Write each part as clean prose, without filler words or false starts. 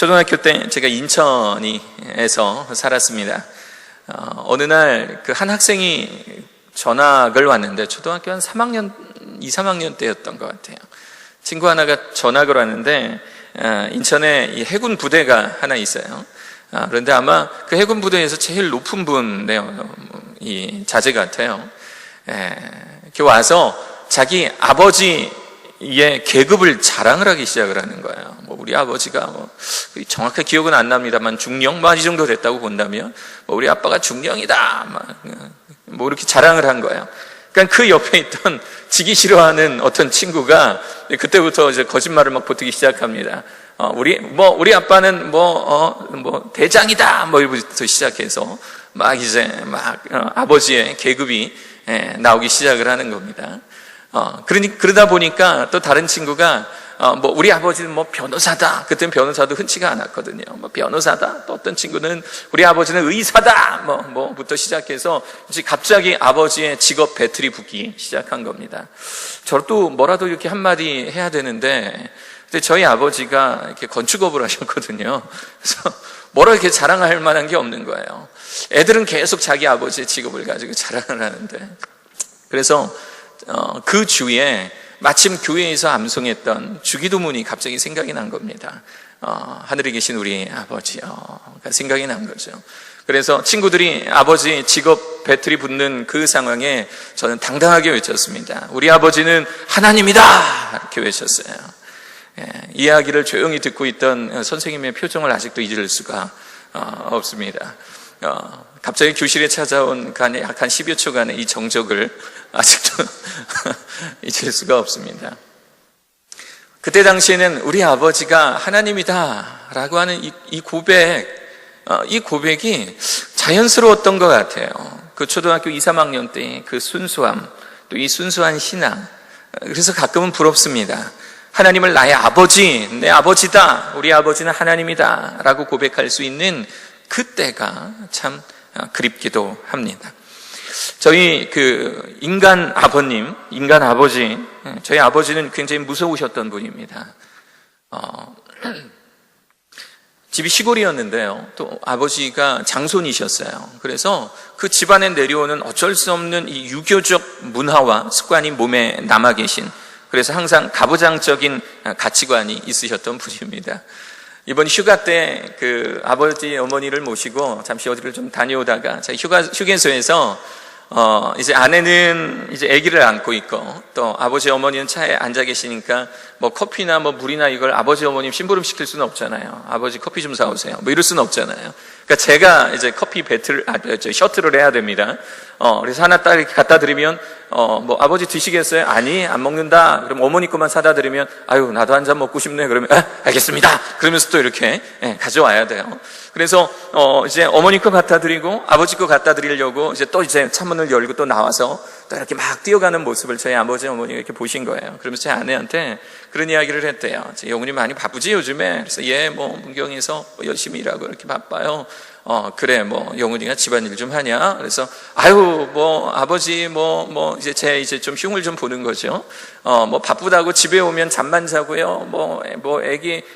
초등학교 때 제가 인천에서 살았습니다. 어느 날 그 한 학생이 전학을 왔는데 초등학교 한 3학년, 2, 3학년 때였던 것 같아요. 친구 하나가 전학을 왔는데 인천에 이 해군 부대가 하나 있어요. 그런데 아마 그 해군 부대에서 제일 높은 분이에요. 이 자제 같아요. 이렇게 와서 자기 아버지의 계급을 자랑을 하기 시작을 하는 거예요. 뭐 우리 아버지가 뭐 정확하게 기억은 안 납니다만 중령 이 정도 됐다고 본다면 뭐 우리 아빠가 중령이다 뭐 이렇게 자랑을 한 거예요. 그러니까 그 옆에 있던 지기 싫어하는 어떤 친구가 그때부터 이제 거짓말을 막 보태기 시작합니다. 우리 아빠는 대장이다 뭐 이부터 시작해서 막 이제 아버지의 계급이 나오기 시작을 하는 겁니다. 그러다 보니까 또 다른 친구가 우리 아버지는 뭐 변호사다. 그때는 변호사도 흔치가 않았거든요. 뭐 변호사다. 또 어떤 친구는 우리 아버지는 의사다. 뭐부터 시작해서 이제 갑자기 아버지의 직업 배틀이 붙기 시작한 겁니다. 저도 뭐라도 이렇게 한마디 해야 되는데, 근데 저희 아버지가 이렇게 건축업을 하셨거든요. 그래서 뭐라 이렇게 자랑할 만한 게 없는 거예요. 애들은 계속 자기 아버지의 직업을 가지고 자랑을 하는데, 그래서 그 주에 마침 교회에서 암송했던 주기도문이 갑자기 생각이 난 겁니다. 하늘에 계신 우리 아버지요. 생각이 난 거죠. 그래서 친구들이 아버지 직업 배틀이 붙는 그 상황에 저는 당당하게 외쳤습니다. 우리 아버지는 하나님이다! 이렇게 외쳤어요. 이야기를 조용히 듣고 있던 선생님의 표정을 아직도 잊을 수가 없습니다. 갑자기 교실에 찾아온 약 한 10여 초간의 이 정적을 아직도 잊을 수가 없습니다. 그때 당시에는 우리 아버지가 하나님이다 라고 하는 이 고백이 자연스러웠던 것 같아요. 그 초등학교 2, 3학년 때 그 순수함, 또 이 순수한 신앙, 그래서 가끔은 부럽습니다. 하나님을 나의 아버지, 내 아버지다, 우리 아버지는 하나님이다 라고 고백할 수 있는 그때가 참 그립기도 합니다. 저희 그 인간 아버지, 저희 아버지는 굉장히 무서우셨던 분입니다. 집이 시골이었는데요. 또 아버지가 장손이셨어요. 그래서 그 집안에 내려오는 어쩔 수 없는 이 유교적 문화와 습관이 몸에 남아 계신, 그래서 항상 가부장적인 가치관이 있으셨던 분입니다. 이번 휴가 때 그 아버지 어머니를 모시고 잠시 어디를 좀 다녀오다가 저희 휴게소에서 이제 아내는 이제 아기를 안고 있고 또 아버지 어머니는 차에 앉아 계시니까 뭐 커피나 뭐 물이나 이걸 아버지 어머님 심부름 시킬 수는 없잖아요. 아버지 커피 좀 사오세요. 뭐 이럴 수는 없잖아요. 그러니까 제가 이제 커피 셔틀을 해야 됩니다. 그래서 하나 딱 이렇게 갖다 드리면 뭐 아버지 드시겠어요? 아니, 안 먹는다. 그럼 어머니 것만 사다 드리면 아유, 나도 한 잔 먹고 싶네. 그러면 알겠습니다. 그러면서 또 이렇게 가져와야 돼요. 그래서 이제 어머니 거 갖다 드리고 아버지 거 갖다 드리려고 이제 또 이제 창문을 열고 또 나와서 또 이렇게 막 뛰어가는 모습을 저희 아버지 어머니가 이렇게 보신 거예요. 그러면서 제 아내한테 그런 이야기를 했대요. 영훈이 많이 바쁘지 요즘에? 그래서 뭐 문경에서 열심히 일하고 이렇게 바빠요. 그래, 뭐 영훈이가 집안일 좀 하냐? 그래서 아유, 뭐 아버지 이제 이제 좀 흉을 좀 보는 거죠. 뭐 바쁘다고 집에 오면 잠만 자고요. 뭐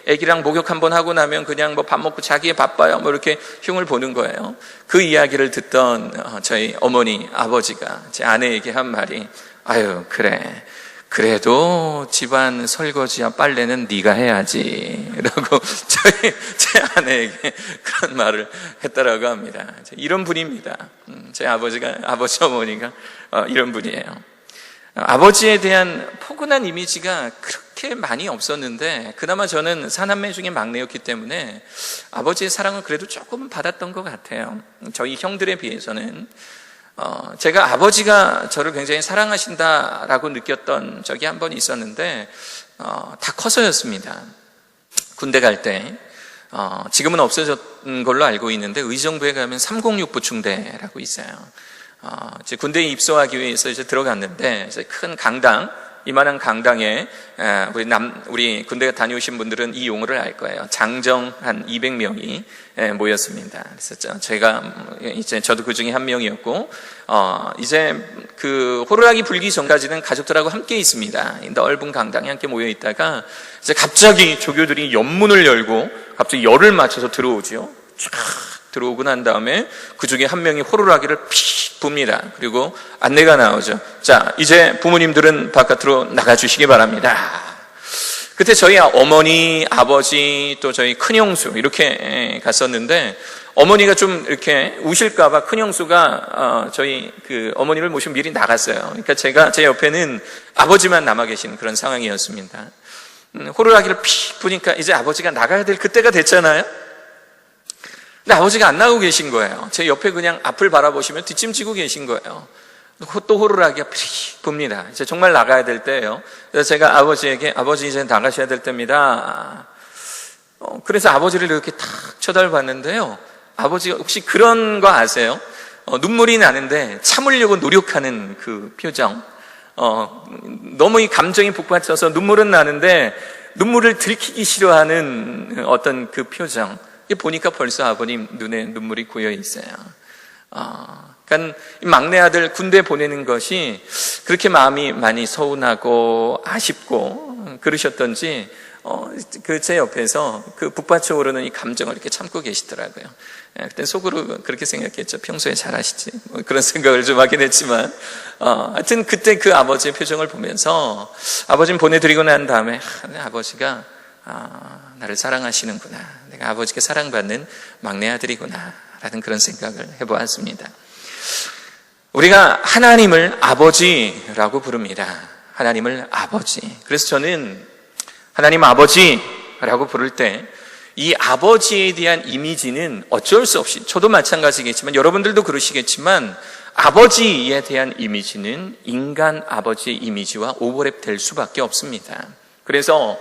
애기랑 목욕 한번 하고 나면 그냥 뭐 밥 먹고 자기에 바빠요. 뭐 이렇게 흉을 보는 거예요. 그 이야기를 듣던 저희 어머니 아버지가 제 아내에게 한 말이 아유, 그래. 그래도 집안 설거지와 빨래는 네가 해야지 라고 제 아내에게 그런 말을 했다라고 합니다. 이런 분입니다. 제 아버지 어머니가 이런 분이에요. 아버지에 대한 포근한 이미지가 그렇게 많이 없었는데 그나마 저는 사남매 중에 막내였기 때문에 아버지의 사랑을 그래도 조금은 받았던 것 같아요. 저희 형들에 비해서는. 제가 아버지가 저를 굉장히 사랑하신다라고 느꼈던 적이 한 번 있었는데 다 커서였습니다. 군대 갈 때 지금은 없어졌던 걸로 알고 있는데 의정부에 가면 306 부충대라고 있어요. 이제 군대에 입소하기 위해서 이제 들어갔는데 이제 큰 강당, 이만한 강당에 우리 군대 다녀오신 분들은 이 용어를 알 거예요. 장정 한 200명이 모였습니다. 그래서 저도 그 중에 한 명이었고, 이제 그 호루라기 불기 전까지는 가족들하고 함께 있습니다. 이 넓은 강당에 함께 모여 있다가 이제 갑자기 조교들이 연문을 열고 갑자기 열을 맞춰서 들어오죠. 쫙 들어오고 난 다음에 그 중에 한 명이 호루라기를 픽 붑니다. 그리고 안내가 나오죠. 자, 이제 부모님들은 바깥으로 나가주시기 바랍니다. 그때 저희 어머니, 아버지, 또 저희 큰형수 이렇게 갔었는데, 어머니가 좀 이렇게 우실까봐 큰형수가 저희 그 어머니를 모시고 미리 나갔어요. 그러니까 제 옆에는 아버지만 남아 계신 그런 상황이었습니다. 호루라기를 픽 부니까 이제 아버지가 나가야 될 그때가 됐잖아요. 근데 아버지가 안 나오고 계신 거예요. 제 옆에 그냥 앞을 바라보시면 뒷짐지고 계신 거예요. 또 호루라기가 픽 붑니다. 이제 정말 나가야 될 때예요. 그래서 제가 아버지에게, 아버지 이제 나가셔야 될 때입니다. 그래서 아버지를 이렇게 탁 쳐다봤는데요. 아버지가 혹시 그런 거 아세요? 눈물이 나는데 참으려고 노력하는 그 표정. 너무 이 감정이 북받쳐서 눈물은 나는데 눈물을 들키기 싫어하는 어떤 그 표정. 보니까 벌써 아버님 눈에 눈물이 고여 있어요. 그러니까 막내 아들 군대 보내는 것이 그렇게 마음이 많이 서운하고 아쉽고 그러셨던지 그 제 옆에서 그 북받쳐 오르는 이 감정을 이렇게 참고 계시더라고요. 그때 속으로 그렇게 생각했죠. 평소에 잘하시지. 그런 생각을 좀 하긴 했지만, 하여튼 그때 그 아버지의 표정을 보면서 아버지는 보내드리고 난 다음에 아버지가 나를 사랑하시는구나. 내가 아버지께 사랑받는 막내 아들이구나. 라는 그런 생각을 해보았습니다. 우리가 하나님을 아버지라고 부릅니다. 하나님을 아버지. 그래서 저는 하나님 아버지라고 부를 때 이 아버지에 대한 이미지는 어쩔 수 없이, 저도 마찬가지겠지만 여러분들도 그러시겠지만 아버지에 대한 이미지는 인간 아버지의 이미지와 오버랩 될 수밖에 없습니다. 그래서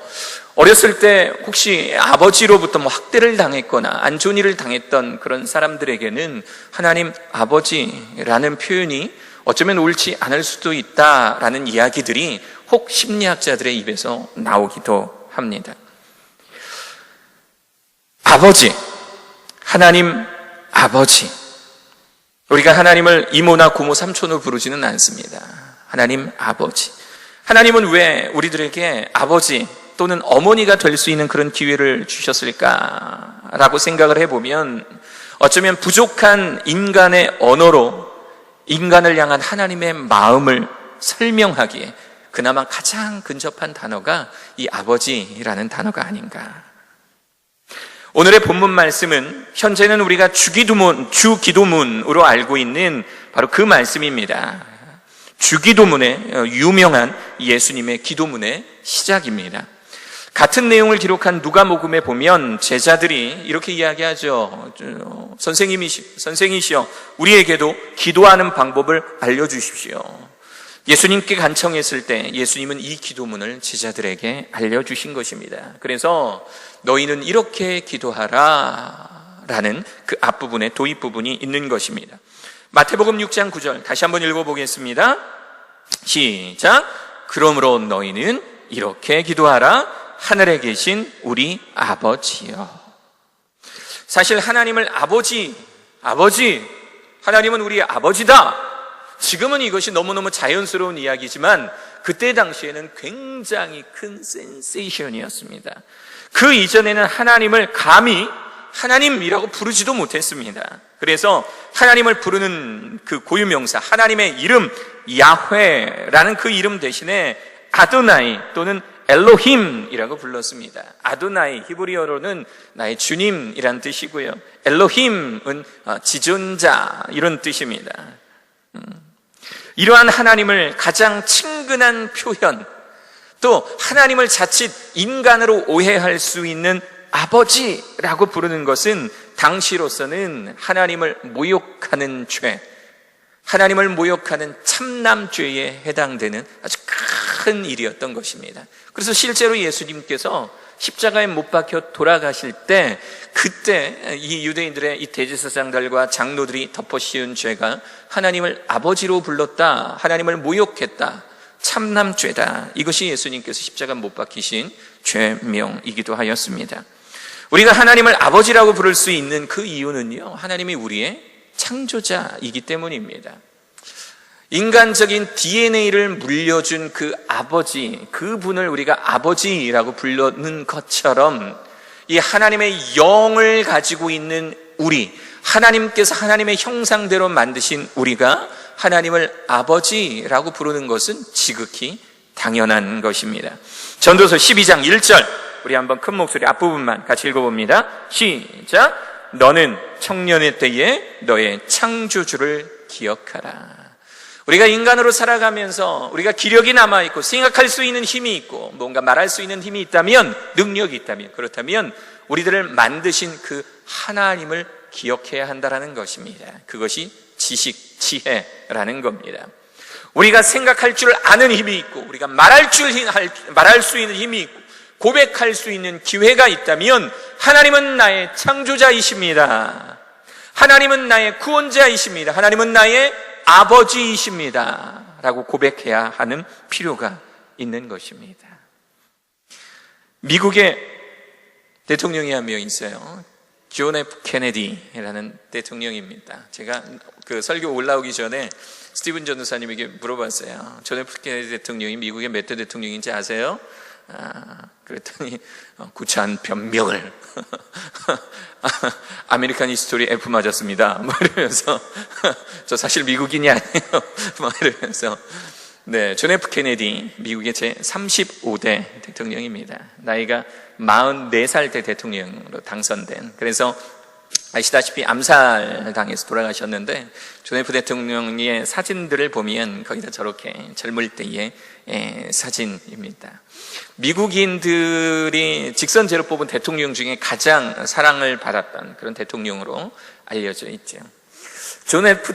어렸을 때 혹시 아버지로부터 학대를 당했거나 안 좋은 일을 당했던 그런 사람들에게는 하나님 아버지라는 표현이 어쩌면 옳지 않을 수도 있다라는 이야기들이 혹 심리학자들의 입에서 나오기도 합니다. 아버지, 하나님 아버지. 우리가 하나님을 이모나 고모, 삼촌으로 부르지는 않습니다. 하나님 아버지. 하나님은 왜 우리들에게 아버지 또는 어머니가 될 수 있는 그런 기회를 주셨을까라고 생각을 해보면 어쩌면 부족한 인간의 언어로 인간을 향한 하나님의 마음을 설명하기에 그나마 가장 근접한 단어가 이 아버지라는 단어가 아닌가. 오늘의 본문 말씀은 현재는 우리가 주기도문으로 알고 있는 바로 그 말씀입니다. 주기도문의 유명한 예수님의 기도문의 시작입니다. 같은 내용을 기록한 누가복음에 보면 제자들이 이렇게 이야기하죠. 선생이시여 우리에게도 기도하는 방법을 알려주십시오. 예수님께 간청했을 때 예수님은 이 기도문을 제자들에게 알려주신 것입니다. 그래서 너희는 이렇게 기도하라 라는 그 앞부분에 도입 부분이 있는 것입니다. 마태복음 6장 9절 다시 한번 읽어보겠습니다. 시작. 그러므로 너희는 이렇게 기도하라. 하늘에 계신 우리 아버지여. 사실 하나님을 아버지, 하나님은 우리의 아버지다. 지금은 이것이 너무너무 자연스러운 이야기지만 그때 당시에는 굉장히 큰 센세이션이었습니다. 그 이전에는 하나님을 감히 하나님이라고 부르지도 못했습니다. 그래서 하나님을 부르는 그 고유명사, 하나님의 이름 야훼라는 그 이름 대신에 아도나이 또는 엘로힘이라고 불렀습니다. 아도나이 히브리어로는 나의 주님이란 뜻이고요. 엘로힘은 지존자 이런 뜻입니다. 이러한 하나님을 가장 친근한 표현, 또 하나님을 자칫 인간으로 오해할 수 있는 아버지라고 부르는 것은 당시로서는 하나님을 모욕하는 죄, 하나님을 모욕하는 참남죄에 해당되는 아주 큰 일이었던 것입니다. 그래서 실제로 예수님께서 십자가에 못 박혀 돌아가실 때 그때 이 유대인들의 이 대제사장들과 장로들이 덮어씌운 죄가 하나님을 아버지로 불렀다, 하나님을 모욕했다, 참남죄다. 이것이 예수님께서 십자가에 못 박히신 죄명이기도 하였습니다. 우리가 하나님을 아버지라고 부를 수 있는 그 이유는요, 하나님이 우리의 창조자이기 때문입니다. 인간적인 DNA를 물려준 그 아버지, 그분을 우리가 아버지라고 부르는 것처럼 이 하나님의 영을 가지고 있는 우리, 하나님께서 하나님의 형상대로 만드신 우리가 하나님을 아버지라고 부르는 것은 지극히 당연한 것입니다. 전도서 12장 1절, 우리 한번 큰 목소리 앞부분만 같이 읽어봅니다. 시작. 너는 청년의 때에 너의 창조주를 기억하라. 우리가 인간으로 살아가면서 우리가 기력이 남아있고 생각할 수 있는 힘이 있고 뭔가 말할 수 있는 힘이 있다면, 능력이 있다면, 그렇다면 우리들을 만드신 그 하나님을 기억해야 한다는 것입니다. 그것이 지식, 지혜라는 겁니다. 우리가 생각할 줄 아는 힘이 있고 우리가 말할 수 있는 힘이 있고 고백할 수 있는 기회가 있다면 하나님은 나의 창조자이십니다. 하나님은 나의 구원자이십니다. 하나님은 나의 아버지이십니다. 라고 고백해야 하는 필요가 있는 것입니다. 미국의 대통령이 한 명 있어요. 존 F 케네디라는 대통령입니다. 제가 그 설교 올라오기 전에 스티븐 전도사님에게 물어봤어요. 존 F 케네디 대통령이 미국의 몇 대 대통령인지 아세요? 그랬더니 구차한 변명을 아메리칸 히스토리 F 맞았습니다. 뭐 이러면서 저 사실 미국인이 아니에요. 뭐 이러면서 네, 존 F 케네디 미국의 제 35대 대통령입니다. 나이가 44살 때 대통령으로 당선된, 그래서 아시다시피 암살당해서 돌아가셨는데 존 F 대통령의 사진들을 보면 거의 다 저렇게 젊을 때의 사진입니다. 미국인들이 직선제로 뽑은 대통령 중에 가장 사랑을 받았던 그런 대통령으로 알려져 있죠. 존 F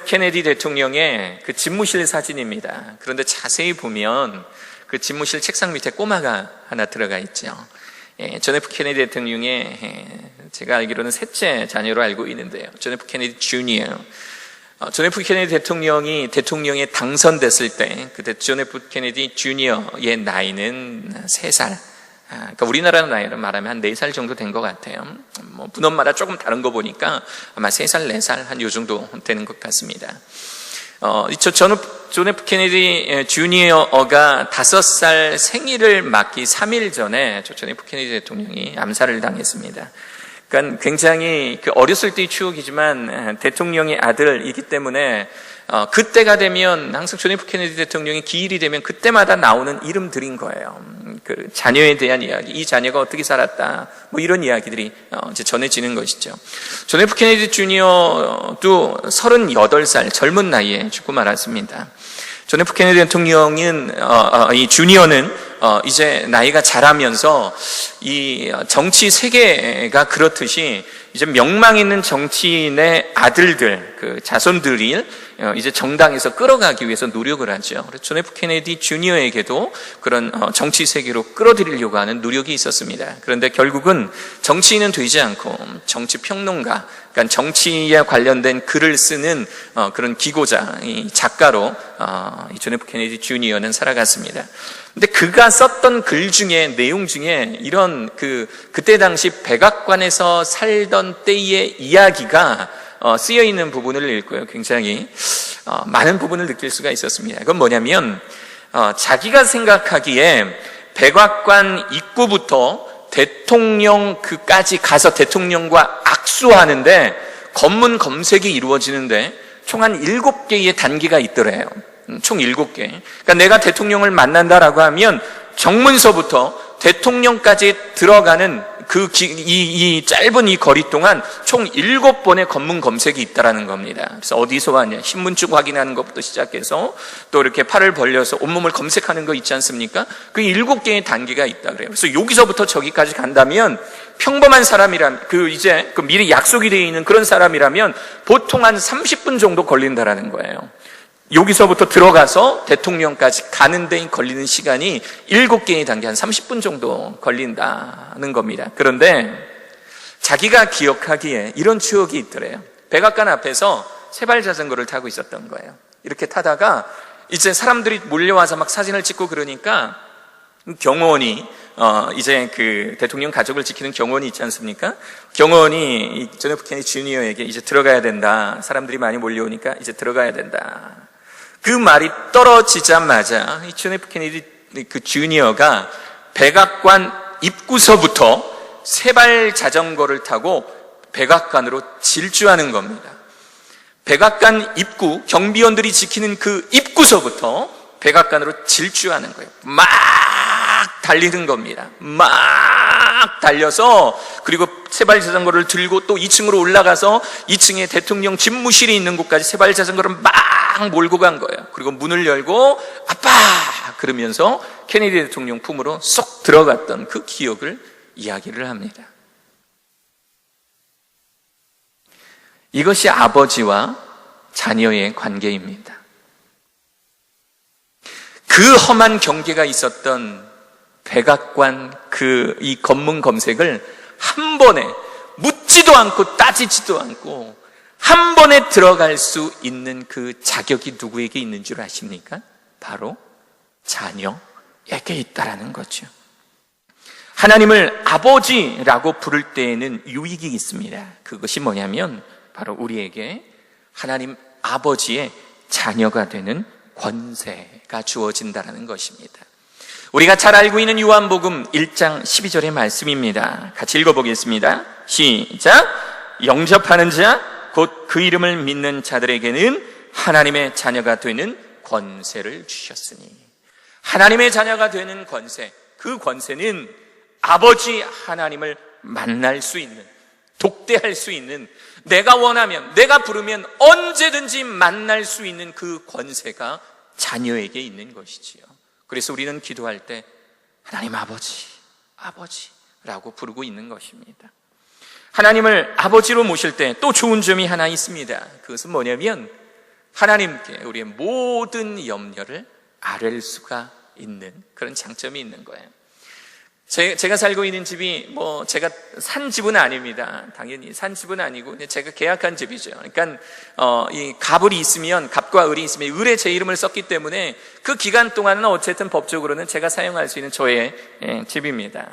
케네디 대통령의 그 집무실 사진입니다. 그런데 자세히 보면 그 집무실 책상 밑에 꼬마가 하나 들어가 있죠. 존 F 케네디 대통령의 제가 알기로는 셋째 자녀로 알고 있는데요. 존 F 케네디 주니어. 존 F 케네디 대통령이 대통령에 당선됐을 때 그때 존 F 케네디 주니어의 나이는 3살. 그러니까 우리나라 나이로 말하면 한 4살 정도 된 것 같아요. 뭐 분원마다 조금 다른 거 보니까 아마 3살, 4살 한 요 정도 되는 것 같습니다. 존 F 케네디 주니어가 5살 생일을 맞기 3일 전에 존 F 케네디 대통령이 암살을 당했습니다. 그러니까 굉장히 어렸을 때의 추억이지만 대통령의 아들이기 때문에 그때가 되면 항상 존 F 케네디 대통령이 기일이 되면 그때마다 나오는 이름들인 거예요. 그 자녀에 대한 이야기, 이 자녀가 어떻게 살았다, 뭐 이런 이야기들이 이제 전해지는 것이죠. 존 F 케네디 주니어도 38살 젊은 나이에 죽고 말았습니다. 존 F 케네디 대통령은 이 주니어는 이제 나이가 자라면서 이 정치 세계가 그렇듯이 이제 명망 있는 정치인의 아들들, 그 자손들이 이제 정당에서 끌어가기 위해서 노력을 하죠. 그래서 존 F 케네디 주니어에게도 그런 정치 세계로 끌어들이려고 하는 노력이 있었습니다. 그런데 결국은 정치인은 되지 않고 정치 평론가, 그러니까 정치에 관련된 글을 쓰는 그런 기고자, 이 작가로 이 존 F 케네디 주니어는 살아갔습니다. 근데 그가 썼던 글 중에, 내용 중에 이런 그때 당시 백악관에서 살던 때의 이야기가 쓰여 있는 부분을 읽고요. 굉장히 많은 부분을 느낄 수가 있었습니다. 그건 뭐냐면 자기가 생각하기에 백악관 입구부터 대통령까지 가서 대통령과 악수하는데 검문 검색이 이루어지는데 총 한 7개의 단계가 있더래요. 총 7개. 그러니까 내가 대통령을 만난다라고 하면 정문서부터 대통령까지 들어가는 이 짧은 이 거리 동안 총 7번의 검문 검색이 있다라는 겁니다. 그래서 어디서 왔냐, 신분증 확인하는 것부터 시작해서 또 이렇게 팔을 벌려서 온몸을 검색하는 거 있지 않습니까? 그 7개의 단계가 있다 그래요. 그래서 여기서부터 저기까지 간다면 평범한 사람이라면, 이제 미리 약속이 되어 있는 그런 사람이라면 보통 한 30분 정도 걸린다라는 거예요. 여기서부터 들어가서 대통령까지 가는 데 걸리는 시간이 7개의 단계 한 30분 정도 걸린다는 겁니다. 그런데 자기가 기억하기에 이런 추억이 있더래요. 백악관 앞에서 세발 자전거를 타고 있었던 거예요. 이렇게 타다가 이제 사람들이 몰려와서 막 사진을 찍고 그러니까 경호원이 이제 그 대통령 가족을 지키는 경호원이 있지 않습니까? 경호원이 존 F 케네디 주니어에게 이제 들어가야 된다. 사람들이 많이 몰려오니까 이제 들어가야 된다. 그 말이 떨어지자마자 이 존 F 케네디 그 주니어가 백악관 입구서부터 세발 자전거를 타고 백악관으로 질주하는 겁니다. 백악관 입구, 경비원들이 지키는 그 입구서부터 백악관으로 질주하는 거예요. 막 달리는 겁니다. 막 달려서, 그리고 세발 자전거를 들고 또 2층으로 올라가서 2층에 대통령 집무실이 있는 곳까지 세발 자전거를 막 몰고 간 거예요. 그리고 문을 열고 아빠! 그러면서 케네디 대통령 품으로 쏙 들어갔던 그 기억을 이야기를 합니다. 이것이 아버지와 자녀의 관계입니다. 그 험한 경계가 있었던 백악관 이 검문 검색을 한 번에 묻지도 않고 따지지도 않고 한 번에 들어갈 수 있는 그 자격이 누구에게 있는 줄 아십니까? 바로 자녀에게 있다라는 거죠. 하나님을 아버지라고 부를 때에는 유익이 있습니다. 그것이 뭐냐면 바로 우리에게 하나님 아버지의 자녀가 되는 권세가 주어진다는 것입니다. 우리가 잘 알고 있는 요한복음 1장 12절의 말씀입니다. 같이 읽어보겠습니다. 시작. 영접하는 자, 곧 그 이름을 믿는 자들에게는 하나님의 자녀가 되는 권세를 주셨으니. 하나님의 자녀가 되는 권세, 그 권세는 아버지 하나님을 만날 수 있는, 독대할 수 있는, 내가 원하면, 내가 부르면 언제든지 만날 수 있는 그 권세가 자녀에게 있는 것이지요. 그래서 우리는 기도할 때 하나님 아버지, 아버지라고 부르고 있는 것입니다. 하나님을 아버지로 모실 때 또 좋은 점이 하나 있습니다. 그것은 뭐냐면 하나님께 우리의 모든 염려를 아뢰 수가 있는 그런 장점이 있는 거예요. 제가 살고 있는 집이 제가 산 집은 아닙니다. 당연히 산 집은 아니고 제가 계약한 집이죠. 그러니까 이 갑을이 있으면, 갑과 을이 있으면 을에 제 이름을 썼기 때문에 그 기간 동안은 어쨌든 법적으로는 제가 사용할 수 있는 저의 집입니다.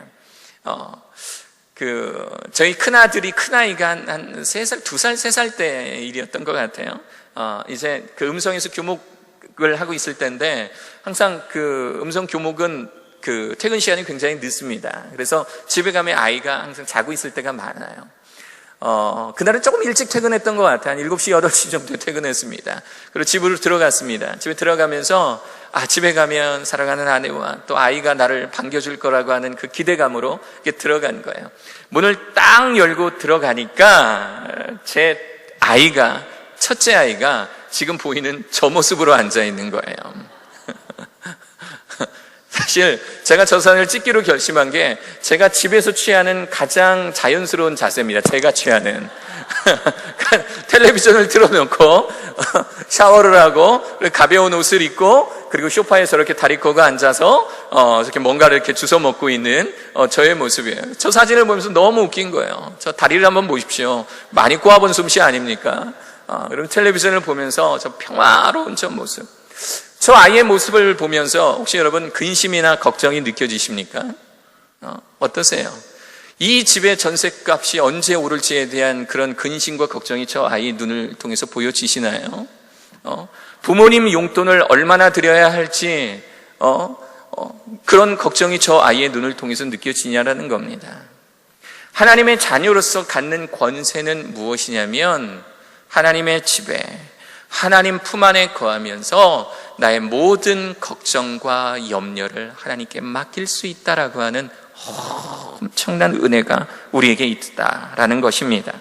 저희 큰아이가 한 3살, 2살, 3살 때 일이었던 것 같아요. 이제 그 음성에서 교목을 하고 있을 때인데, 항상 그 음성 교목은 그 퇴근 시간이 굉장히 늦습니다. 그래서 집에 가면 아이가 항상 자고 있을 때가 많아요. 그날은 조금 일찍 퇴근했던 것 같아요. 한 7시, 8시 정도에 퇴근했습니다. 그리고 집으로 들어갔습니다. 집에 들어가면서 집에 가면 사랑하는 아내와 또 아이가 나를 반겨줄 거라고 하는 그 기대감으로 이렇게 들어간 거예요. 문을 딱 열고 들어가니까 제 아이가, 첫째 아이가 지금 보이는 저 모습으로 앉아 있는 거예요. 사실 제가 저 사진을 찍기로 결심한 게 제가 집에서 취하는 가장 자연스러운 자세입니다. 제가 취하는 텔레비전을 틀어놓고 샤워를 하고 가벼운 옷을 입고 그리고 소파에 저렇게 다리 꼬고 앉아서 이렇게 뭔가를 이렇게 주워 먹고 있는 저의 모습이에요. 저 사진을 보면서 너무 웃긴 거예요. 저 다리를 한번 보십시오. 많이 꼬아본 솜씨 아닙니까? 그럼 텔레비전을 보면서 저 평화로운 저 모습, 저 아이의 모습을 보면서 혹시 여러분 근심이나 걱정이 느껴지십니까? 어떠세요? 이 집의 전셋값이 언제 오를지에 대한 그런 근심과 걱정이 저 아이의 눈을 통해서 보여지시나요? 부모님 용돈을 얼마나 드려야 할지 그런 걱정이 저 아이의 눈을 통해서 느껴지냐라는 겁니다. 하나님의 자녀로서 갖는 권세는 무엇이냐면 하나님의 집에, 하나님 품 안에 거하면서 나의 모든 걱정과 염려를 하나님께 맡길 수 있다라고 하는 엄청난 은혜가 우리에게 있다라는 것입니다.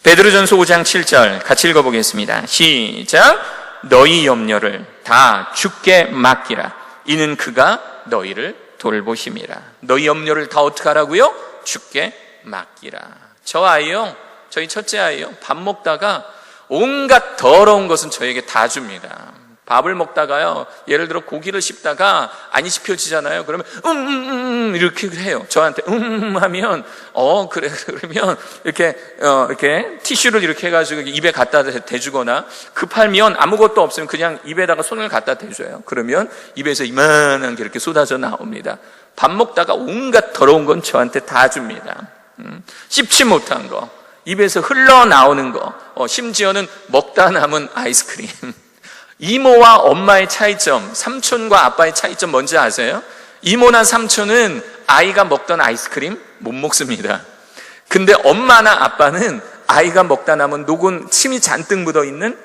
베드로전서 5장 7절 같이 읽어보겠습니다. 시작. 너희 염려를 다 주께 맡기라. 이는 그가 너희를 돌보심이라. 너희 염려를 다 어떻게 하라고요? 주께 맡기라. 저 아이요, 저희 첫째 아이요, 밥 먹다가 온갖 더러운 것은 저에게 다 줍니다. 밥을 먹다가요, 예를 들어 고기를 씹다가 안 씹혀지잖아요. 그러면 이렇게 해요. 저한테 하면 그래, 그러면 이렇게 티슈를 이렇게 해가지고 입에 갖다 대주거나, 급하면 아무것도 없으면 그냥 입에다가 손을 갖다 대줘요. 그러면 입에서 이만한 게 이렇게 쏟아져 나옵니다. 밥 먹다가 온갖 더러운 건 저한테 다 줍니다. 씹지 못한 거, 입에서 흘러나오는 거, 심지어는 먹다 남은 아이스크림. 이모와 엄마의 차이점, 삼촌과 아빠의 차이점 뭔지 아세요? 이모나 삼촌은 아이가 먹던 아이스크림 못 먹습니다. 근데 엄마나 아빠는 아이가 먹다 남은 녹은 침이 잔뜩 묻어있는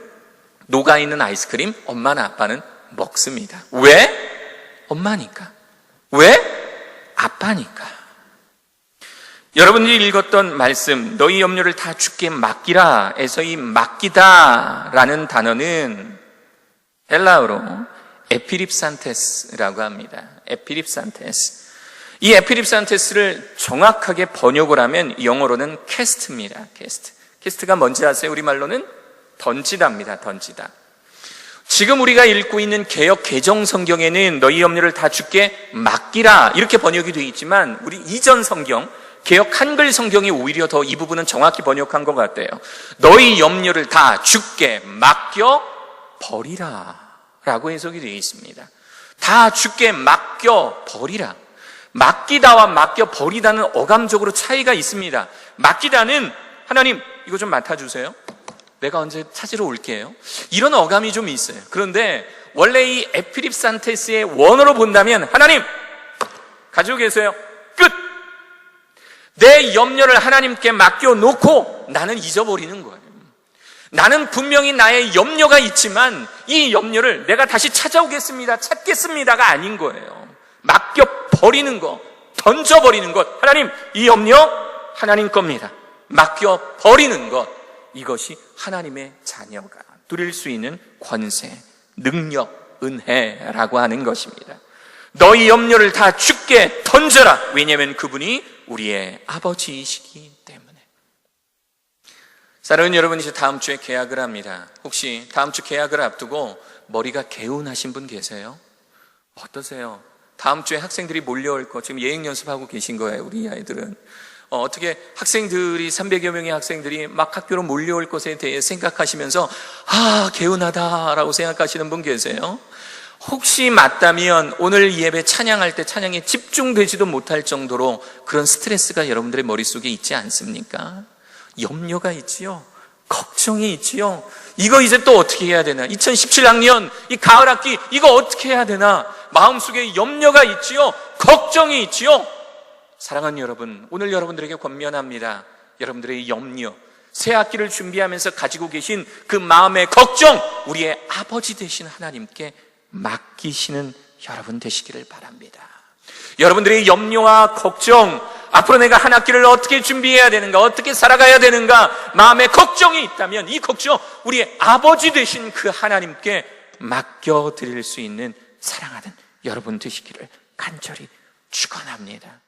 녹아있는 아이스크림 엄마나 아빠는 먹습니다. 왜? 엄마니까. 왜? 아빠니까. 여러분들이 읽었던 말씀, 너희 염려를 다 주께 맡기라 에서 이 맡기다라는 단어는 헬라어로 에피립산테스라고 합니다. 에피립산테스. 이 에피립산테스를 정확하게 번역을 하면 영어로는 캐스트입니다. 캐스트. 캐스트가 뭔지 아세요? 우리말로는 던지다입니다. 던지다. 지금 우리가 읽고 있는 개역 개정 성경에는 너희 염려를 다 주께 맡기라 이렇게 번역이 되어 있지만 우리 이전 성경 개역 한글 성경이 오히려 더 이 부분은 정확히 번역한 것 같아요. 너희 염려를 다 주께 맡겨 버리라 라고 해석이 되어 있습니다. 다 주께 맡겨 버리라. 맡기다와 맡겨 버리다는 어감적으로 차이가 있습니다. 맡기다는 하나님 이거 좀 맡아주세요. 내가 언제 찾으러 올게요. 이런 어감이 좀 있어요. 그런데 원래 이 에피립산테스의 원어로 본다면 하나님 가지고 계세요. 끝. 내 염려를 하나님께 맡겨놓고 나는 잊어버리는 거예요. 나는 분명히 나의 염려가 있지만 이 염려를 내가 다시 찾아오겠습니다, 찾겠습니다가 아닌 거예요. 맡겨버리는 것, 던져버리는 것. 하나님, 이 염려 하나님 겁니다. 맡겨버리는 것. 이것이 하나님의 자녀가 누릴 수 있는 권세, 능력, 은혜라고 하는 것입니다. 너희 염려를 다 주께 던져라. 왜냐하면 그분이 우리의 아버지이시기 때문에. 사랑하는 여러분, 이제 다음 주에 개학을 합니다. 혹시 다음 주 개학을 앞두고 머리가 개운하신 분 계세요? 어떠세요? 다음 주에 학생들이 몰려올 거 지금 예행 연습하고 계신 거예요. 우리 아이들은 어떻게 학생들이 300여 명의 학생들이 막 학교로 몰려올 것에 대해 생각하시면서 개운하다라고 생각하시는 분 계세요? 혹시 맞다면 오늘 예배 찬양할 때 찬양에 집중되지도 못할 정도로 그런 스트레스가 여러분들의 머릿속에 있지 않습니까? 염려가 있지요. 걱정이 있지요. 이거 이제 또 어떻게 해야 되나? 2017학년 이 가을 학기 이거 어떻게 해야 되나? 마음속에 염려가 있지요. 걱정이 있지요. 사랑하는 여러분, 오늘 여러분들에게 권면합니다. 여러분들의 염려, 새 학기를 준비하면서 가지고 계신 그 마음의 걱정, 우리의 아버지 되신 하나님께 맡기시는 여러분 되시기를 바랍니다. 여러분들의 염려와 걱정, 앞으로 내가 한 학기를 어떻게 준비해야 되는가, 어떻게 살아가야 되는가, 마음에 걱정이 있다면 이 걱정 우리의 아버지 되신 그 하나님께 맡겨드릴 수 있는 사랑하는 여러분 되시기를 간절히 축원합니다.